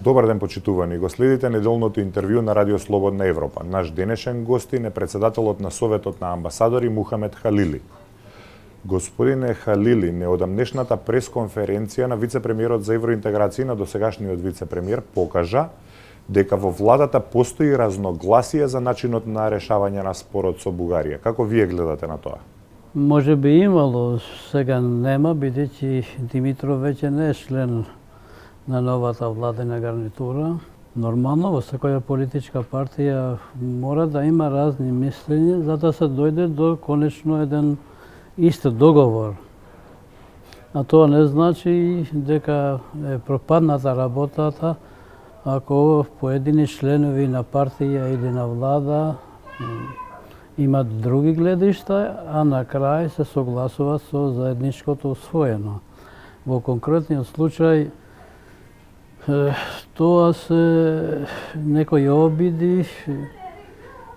Добар ден, почитувани. Го следите неделното интервју на Радио Слободна Европа. Наш денешен гостин е председателот на Советот на амбасадори Мухамед Халили. Господине Халили, неодамнешната пресконференција на вице-премиерот за евроинтеграција на досегашниот вице-премиер покажа дека во владата постои разногласие за начинот на решавање на спорот со Бугарија. Како вие гледате на тоа? Може би имало, сега нема, бидејќи Димитров веќе не е член на новата владена гарнитура. Нормално во секоја политичка партија мора да има разни мислења за да се дојде до конечно еден ист договор. А тоа не значи дека е пропадната работата ако поедини членови на партија или на влада имат други гледишта, а на крај се согласуваат со заедничкото усвоено. Во конкретниот случај тоа се некои обиди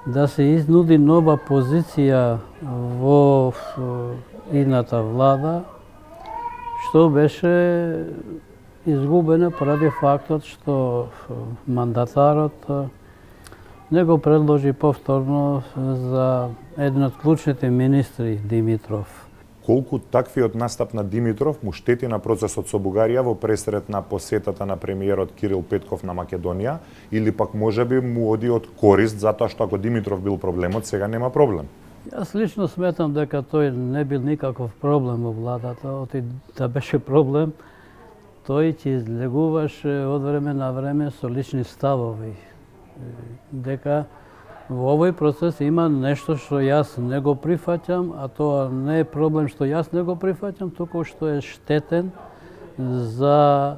да се изнуди нова позиција во идната влада, што беше изгубена поради фактот што мандатарот не го предложи повторно за еден од клучните министри Димитров. Колку таквиот настап на Димитров му штети на процесот со Бугарија во пресрет на посетата на премиерот Кирил Петков на Македонија, или пак можеби му оди од корист затоа што ако Димитров бил проблемот, сега нема проблем? Јас лично сметам дека тој не бил никаков проблем во владата, оти да беше проблем, тој ќе излегуваше од време на време со лични ставови. Дека во овој процес има нешто што јас не го прифаќам, а тоа не е проблем што јас не го прифаќам, туку што е штетен за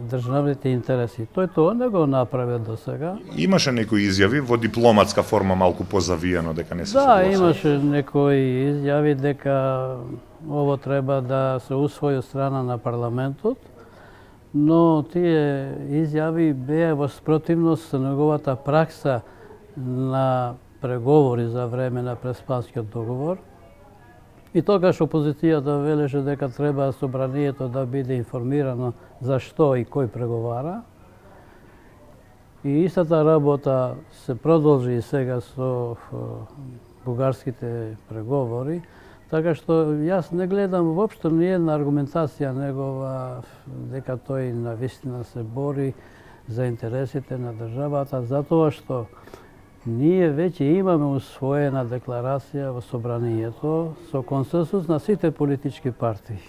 државните интереси. Тој тоа не го направи до сега. Имаше некои изјави во дипломатска форма малку позавиено дека не се согласува. Да, имаше некои изјави дека ово треба да се усвои од страна на парламентот, но тие изјави беа во спротивност со неговата пракса на преговори за време на Преспанскиот договор. И тогаш опозицијата велеше дека треба собранието да биде информирано за што и кој преговара. И истата работа се продолжи и сега со бугарските преговори, така што јас не гледам воопшто ниедна аргументација негова дека тој навистина се бори за интересите на државата, затоа што ние веќе имаме усвоена декларација во собранието со консенсус на сите политички партии.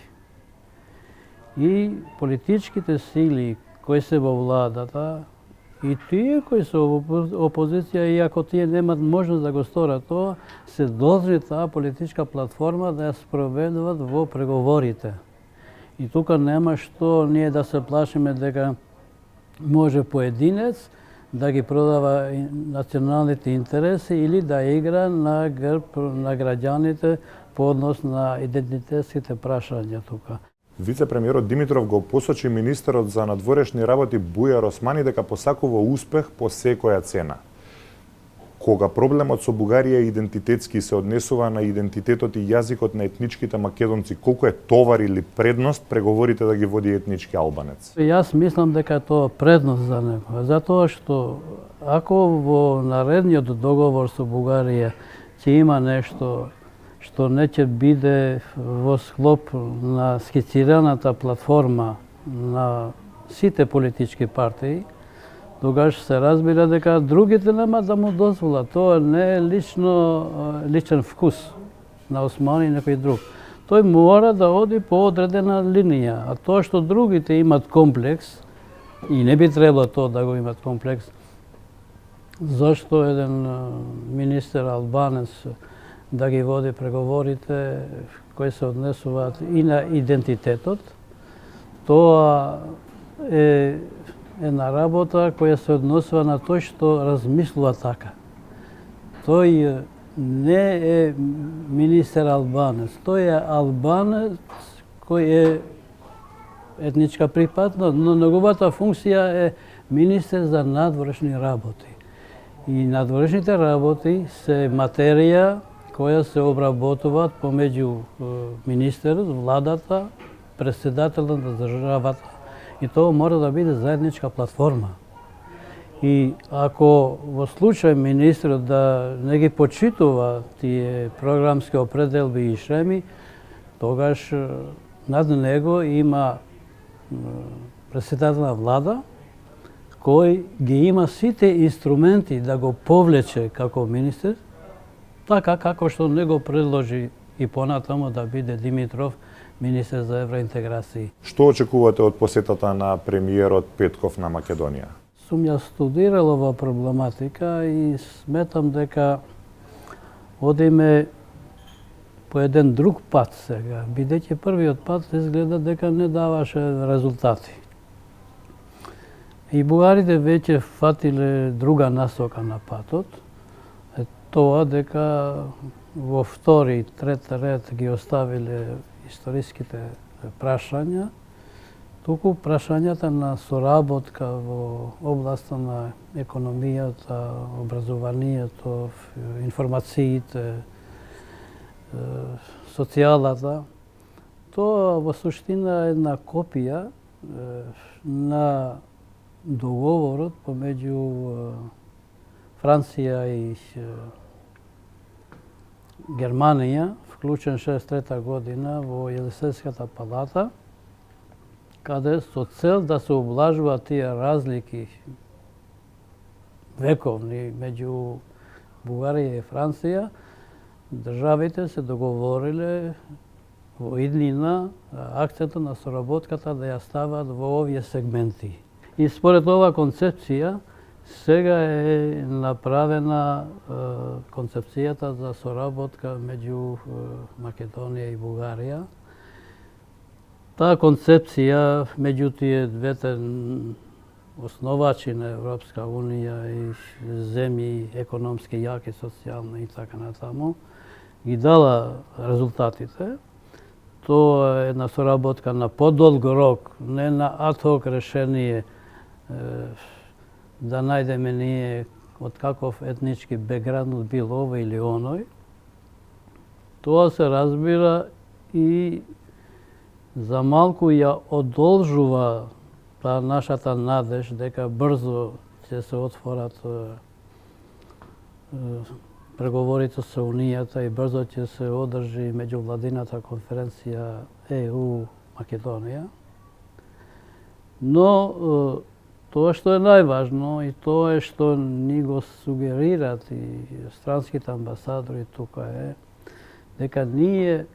И политичките сили кои се во владата и тие кои се во опозиција, иако тие немат можност да го сторат тоа, се должни таа политичка платформа да ја спроведуваат во преговорите. И тука нема што ние да се плашиме дека може поединец да ги продава националните интереси или да игра на грб на граѓаните по однос на идентитетските прашања тука. Вице-премиерот Димитров го посочи министерот за надворешни работи Бујар Османи дека посакува успех по секоја цена. Кога проблемот со Бугарија идентитетски се однесува на идентитетот и јазикот на етничките македонци, колку е товар или предност преговорите да ги води етнички албанец? Јас мислам дека тоа предност за него, затоа што ако во наредниот договор со Бугарија ќе има нешто што не ќе биде во склоп на скицираната платформа на сите политички партии, тогаш се разбира дека другите нема да му дозволат. Тоа не е личен вкус на Османи и некој друг. Тој мора да оди по одредена линија, а тоа што другите имат комплекс, и не би требало тоа да го имат комплекс, зашто еден министер албанец да ги води преговорите кои се однесуваат и на идентитетот, тоа е една работа која се односува на тој што размислува така. Тој не е министер албанец, тој е албанец кој е етничка припадност, но неговата функција е министер за надворешни работи. И надворешните работи се материја која се обработуваат помеѓу министерот, владата, председателот на државата И тоа мора да биде заедничка платформа. И ако во случај министрот да не ги почитува тие програмски определби и шеми, тогаш над него има председател на влада, кој ги има сите инструменти да го повлече како министер, така како што не го предложи и понатаму да биде Димитров министер за евроинтеграција. Што очекувате од посетата на премиерот Петков на Македонија? Сум ја студирал ова проблематика и сметам дека одиме по еден друг пат сега, бидејќи првиот пат изгледа дека не даваше резултати. И бугарите веќе фатиле друга насока на патот, тоа дека во втори и трет ред ги оставиле историските прашања, туку прашањата на соработка во областа на економијата, образованието, информациите, социјалата, тоа во суштина е една копија на договорот помеѓу Франција и Германија, вклучен 63 година во Елисејската палата, каде со цел да се облажуваат тие разлики вековни меѓу Бугарија и Франција, државите се договориле во иднина акцентот на соработката да ја стават во овие сегменти. И според оваа концепција, сега е направена концепцијата за соработка меѓу Македонија и Бугарија. Таа концепција меѓу тие двете основачи на Европска Унија и земји економски јаки, социјално и така натаму, ги дала резултатите. Тоа е една соработка на подолг рок, не на ад-хок решение да најдеме ние од каков етнички бекграунд бил овој или оној. Тоа се разбира и за малку ја одолжува таа нашата надеж дека брзо ќе се отворат преговорите со Унијата и брзо ќе се одржи меѓувладината конференција ЕУ Македонија. Но тоа што е најважно и тоа е што ни го сугерират и странските амбасадори тука е дека ние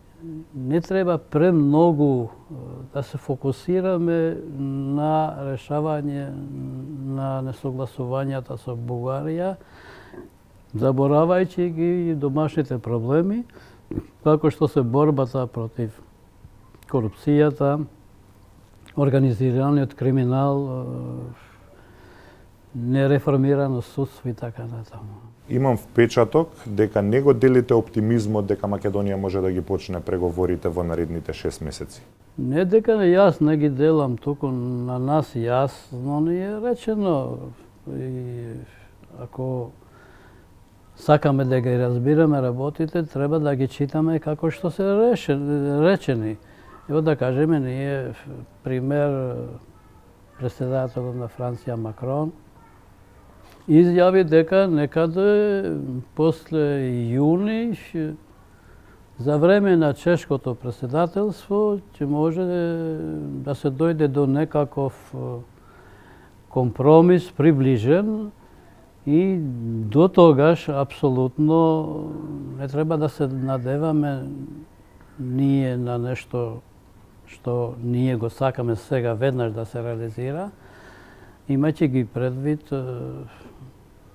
не треба премногу да се фокусираме на решавање на несогласувањата со Бугарија, заборавајќи ги домашните проблеми, како што се борбата против корупцијата, организираниот криминал, нереформирано судство и така натаму. Имам впечаток дека не го делите оптимизмот дека Македонија може да ги почне преговорите во наредните 6 месеци. Не дека јас не ги делам, туку на нас јасно ни е речено и ако сакаме да ги разбираме работите, треба да ги читаме како што се речени. Ево да кажеме, ние пример председателот на Франција Макрон изјави дека некаде после јуни за време на чешкото председателство ќе може да се дојде до некаков компромис приближен и до тогаш апсолутно не треба да се надеваме ние на нешто што ние го сакаме сега веднаш да се реализира, имајќи ги предвид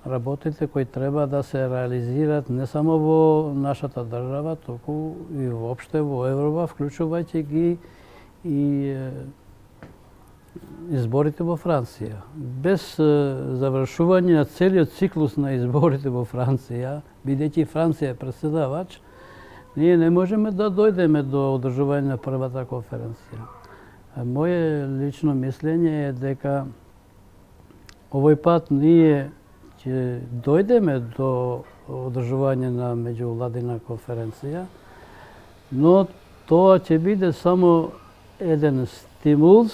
работите кои треба да се реализират не само во нашата држава, туку и воопште во Европа, вклучувајќи ги и изборите во Франција. Без завршување на целиот циклус на изборите во Франција, бидејќи Франција е претседавач, ние не можеме да дојдеме до одржување на првата конференција. Моје лично мислење е дека овој пат ние ќе дојдеме до одржување на меѓувладина конференција, но тоа ќе биде само еден стимул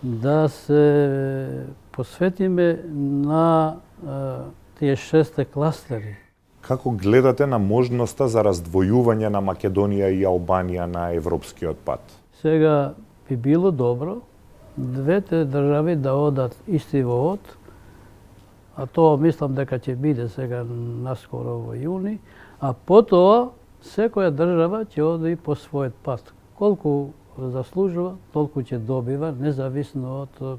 да се посветиме на тие 6 кластери. Како гледате на можноста за раздвојување на Македонија и Албанија на европскиот пат? Сега би било добро двете држави да одат исти во од, а тоа мислам дека ќе биде сега наскоро во јуни, а потоа секоја држава ќе оди по својот пат. Колку заслужува, толку ќе добива, независно од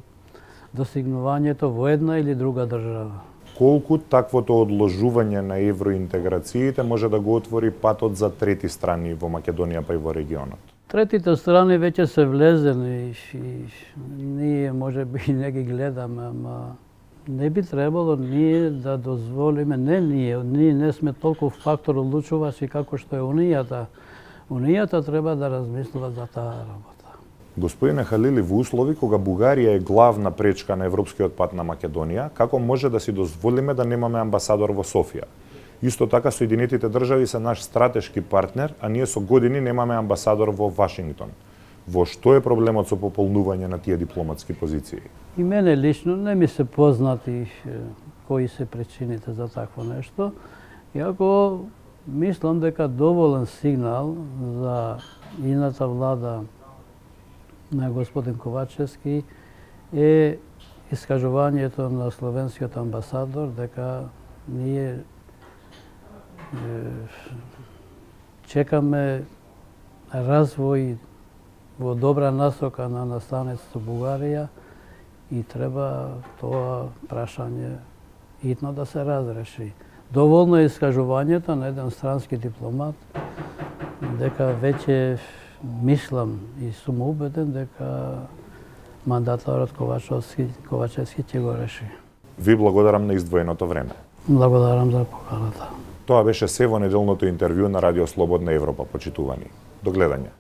достигнувањето во една или друга држава. Колку таквото одложување на евроинтеграциите може да го отвори патот за трети страни во Македонија па и во регионот? Третите страни веќе се влезени и ние може би не ги гледаме, ама не би требало ние да дозволиме, ние не сме толку фактор одлучувачи како што е Унијата. Унијата треба да размислува за таа работа. Господине Халили, во услови кога Бугарија е главна пречка на европскиот пат на Македонија, како може да си дозволиме да немаме амбасадор во Софија? Исто така Соединетите држави се наш стратешки партнер, а ние со години немаме амбасадор во Вашингтон. Во што е проблемот со пополнување на тие дипломатски позиции? И мене лично не ми се познати кои се причините за такво нешто, иако мислам дека доволен сигнал за ината влада на господин Ковачевски е искажувањето на словенскиот амбасадор дека ние чекаме развој во добра насока на настанецот Бугарија и треба тоа прашање итно да се разреши. Доволно е искажувањето на еден странски дипломат дека веќе мислам и сум убеден дека мандаторот Ковачевски ќе го реши. Ви благодарам на издвоеното време. Благодарам за поканата. Тоа беше се во неделното интервју на Радио Слободна Европа, почитувани. До гледање.